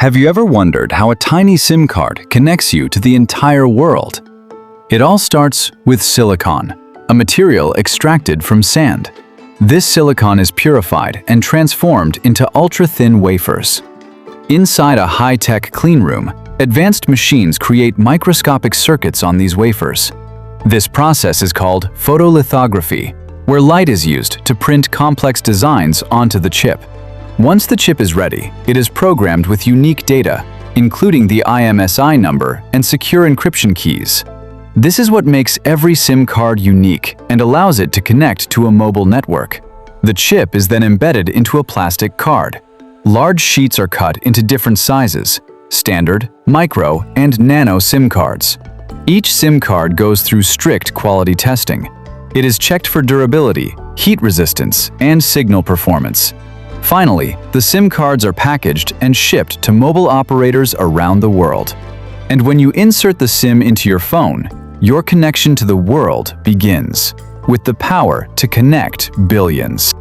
Have you ever wondered how a tiny SIM card connects you to the entire world? It all starts with silicon, a material extracted from sand. This silicon is purified and transformed into ultra-thin wafers. Inside a high-tech cleanroom, advanced machines create microscopic circuits on these wafers. This process is called photolithography, where light is used to print complex designs onto the chip. Once the chip is ready, it is programmed with unique data, including the IMSI number and secure encryption keys. This is what makes every SIM card unique and allows it to connect to a mobile network. The chip is then embedded into a plastic card. Large sheets are cut into different sizes: standard, micro, and nano SIM cards. Each SIM card goes through strict quality testing. It is checked for durability, heat resistance, and signal performance. Finally, the SIM cards are packaged and shipped to mobile operators around the world. And when you insert the SIM into your phone, your connection to the world begins, with the power to connect billions.